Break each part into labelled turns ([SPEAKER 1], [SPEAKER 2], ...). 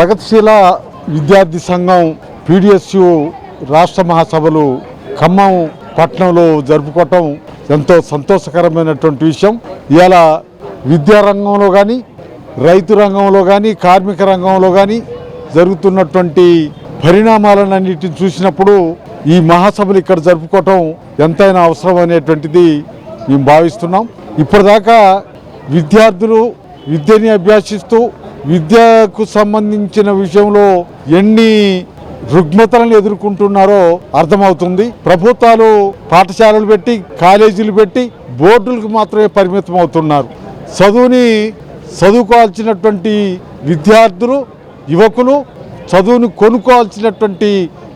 [SPEAKER 1] ప్రగతిశీల విద్యార్థి సంఘం పీడిఎస్యు రాష్ట్ర మహాసభలు ఖమ్మం పట్టణంలో జరుపుకోవటం ఎంతో సంతోషకరమైనటువంటి విషయం. ఇవాళ విద్యారంగంలో కానీ, రైతు రంగంలో కానీ, కార్మిక రంగంలో కానీ జరుగుతున్నటువంటి పరిణామాలన్నిటిని చూసినప్పుడు ఈ మహాసభలు ఇక్కడ జరుపుకోవటం ఎంతైనా అవసరం అనేటువంటిది మేము భావిస్తున్నాం. ఇప్పటిదాకా విద్యార్థులు విద్యని అభ్యసిస్తూ విద్యకు సంబంధించిన విషయంలో ఎన్ని రుగ్మతలను ఎదుర్కొంటున్నారో అర్థమవుతుంది. ప్రభుత్వాలు పాఠశాలలు పెట్టి, కాలేజీలు పెట్టి బోర్డులకు మాత్రమే పరిమితం అవుతున్నారు. చదువుకోవాల్సినటువంటి విద్యార్థులు, యువకులు చదువును కొనుక్కోవాల్సినటువంటి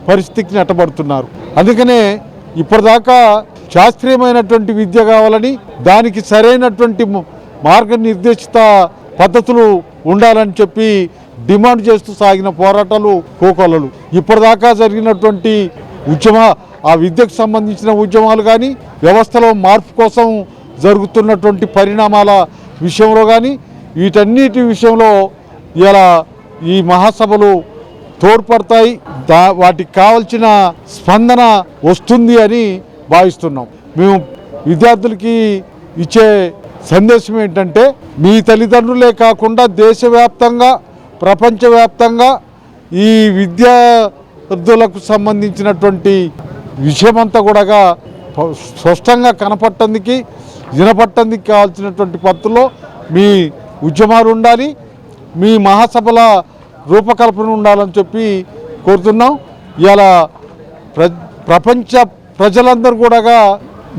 [SPEAKER 1] పరిస్థితికి నెట్టబడుతున్నారు. అందుకనే ఇప్పటిదాకా శాస్త్రీయమైనటువంటి విద్య కావాలని, దానికి సరైనటువంటి మార్గనిర్దేశిత పద్ధతులు ఉండాలని చెప్పి డిమాండ్ చేస్తూ సాగిన పోరాటాలు కోకొల్లలు. ఇప్పటిదాకా జరిగినటువంటి ఆ విద్యకు సంబంధించిన ఉద్యమాలు కానీ, వ్యవస్థలో మార్పు కోసం జరుగుతున్నటువంటి పరిణామాల విషయంలో కానీ, వీటన్నిటి విషయంలో ఇలా ఈ మహాసభలు తోడ్పడతాయి. వాటికి కావాల్సిన స్పందన వస్తుంది అని భావిస్తున్నాం. మేము విద్యార్థులకి ఇచ్చే సందేశం ఏంటంటే, మీ తల్లిదండ్రులే కాకుండా దేశవ్యాప్తంగా, ప్రపంచవ్యాప్తంగా ఈ విద్యార్థులకు సంబంధించినటువంటి విషయమంతా కూడా స్పష్టంగా కనపట్టందుకు, వినపట్టందుకు కావాల్సినటువంటి పద్ధతుల్లో మీ ఉద్యమాలు ఉండాలి, మీ మహాసభల రూపకల్పన ఉండాలని చెప్పి కోరుతున్నాం. ఇలా ప్రపంచ ప్రజలందరూ కూడా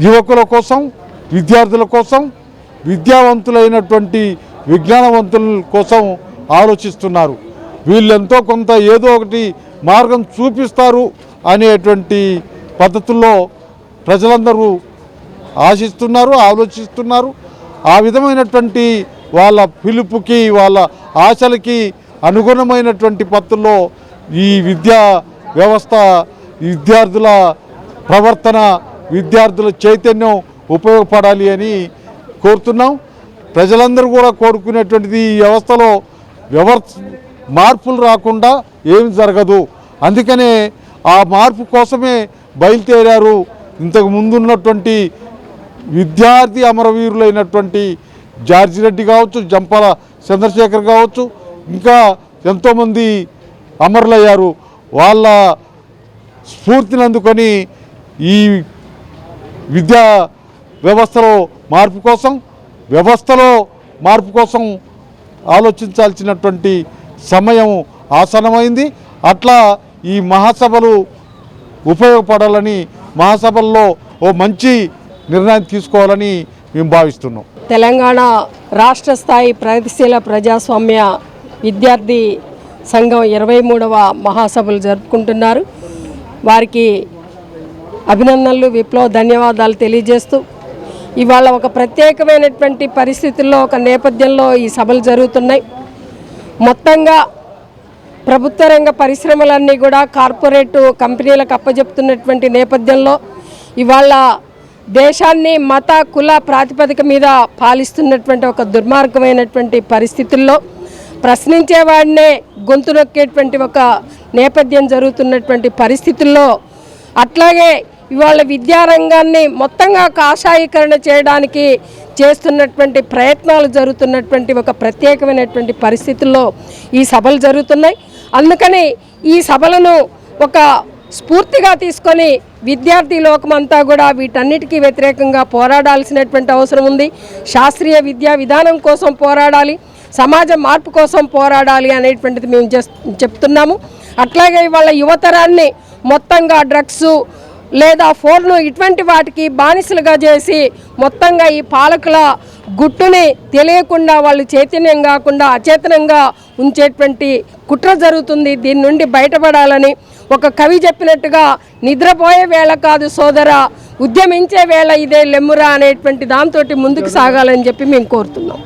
[SPEAKER 1] యువకుల కోసం, విద్యార్థుల కోసం, విద్యావంతులైనటువంటి విజ్ఞానవంతుల కోసం ఆలోచిస్తున్నారు. వీళ్ళెంతో కొంత ఏదో ఒకటి మార్గం చూపిస్తారు అనేటువంటి పద్ధతుల్లో ప్రజలందరూ ఆశిస్తున్నారు, ఆలోచిస్తున్నారు. ఆ విధమైనటువంటి వాళ్ళ పిలుపుకి, వాళ్ళ ఆశలకి అనుగుణమైనటువంటి పద్ధతుల్లో ఈ విద్యా వ్యవస్థ, విద్యార్థుల ప్రవర్తన, విద్యార్థుల చైతన్యం ఉపయోగపడాలి అని కోరుతున్నాం. ప్రజలందరూ కూడా కోరుకునేటువంటిది ఈ వ్యవస్థలో మార్పులు రాకుండా ఏమి జరగదు. అందుకనే ఆ మార్పు కోసమే బయలుదేరారు ఇంతకు ముందున్నటువంటి విద్యార్థి అమరవీరులైనటువంటి జార్జి రెడ్డి కావచ్చు, జంపాల చంద్రశేఖర్ కావచ్చు, ఇంకా ఎంతోమంది అమరులయ్యారు. వాళ్ళ స్ఫూర్తిని అందుకొని ఈ విద్యా వ్యవస్థలో మార్పు కోసం ఆలోచించాల్సినటువంటి సమయం ఆసన్నమైంది. అట్లా ఈ మహాసభలు ఉపయోగపడాలని, మహాసభల్లో ఓ మంచి నిర్ణయం తీసుకోవాలని మేము భావిస్తున్నాం.
[SPEAKER 2] తెలంగాణ రాష్ట్ర స్థాయి ప్రగతిశీల ప్రజాస్వామ్య విద్యార్థి సంఘం 23వ మహాసభలు జరుపుకుంటున్నారు. వారికి అభినందనలు, విప్లవ ధన్యవాదాలు తెలియజేస్తూ, ఇవాళ ఒక ప్రత్యేకమైనటువంటి పరిస్థితుల్లో, ఒక నేపథ్యంలో ఈ సభలు జరుగుతున్నాయి. మొత్తంగా ప్రభుత్వ రంగ పరిశ్రమలన్నీ కూడా కార్పొరేట్ కంపెనీలకు అప్పజెప్తున్నటువంటి నేపథ్యంలో ఇవాళ దేశాన్ని మత కుల ప్రాతిపదిక మీద పాలిస్తున్నటువంటి ఒక దుర్మార్గమైనటువంటి పరిస్థితుల్లో ప్రశ్నించేవాడినే గొంతు నొక్కేటువంటి ఒక నేపథ్యం జరుగుతున్నటువంటి పరిస్థితుల్లో, అట్లాగే ఇవాళ విద్యారంగాన్ని మొత్తంగా కాషాయీకరణ చేయడానికి చేస్తున్నటువంటి ప్రయత్నాలు జరుగుతున్నటువంటి ఒక ప్రత్యేకమైనటువంటి పరిస్థితుల్లో ఈ సభలు జరుగుతున్నాయి. అందుకని ఈ సభలను ఒక స్ఫూర్తిగా తీసుకొని విద్యార్థి లోకమంతా కూడా వీటన్నిటికీ వ్యతిరేకంగా పోరాడాల్సినటువంటి అవసరం ఉంది. శాస్త్రీయ విద్యా విధానం కోసం పోరాడాలి, సమాజ మార్పు కోసం పోరాడాలి అనేటువంటిది మేము చెప్తున్నాము. అట్లాగే ఇవాళ యువతరాన్ని మొత్తంగా డ్రగ్స్ లేదా ఫోన్లు ఇటువంటి వాటికి బానిసలుగా చేసి మొత్తంగా ఈ పాలకుల గుట్టుని తెలియకుండా వాళ్ళు చైతన్యం కాకుండా అచేతనంగా ఉంచేటువంటి కుట్ర జరుగుతుంది. దీని నుండి బయటపడాలని ఒక కవి చెప్పినట్టుగా, నిద్రపోయే వేళ కాదు సోదరా, ఉద్యమించే వేళ ఇదే లెమ్మురా అనేటువంటి దాంతో ముందుకు సాగాలని చెప్పి మేము కోరుతున్నాం.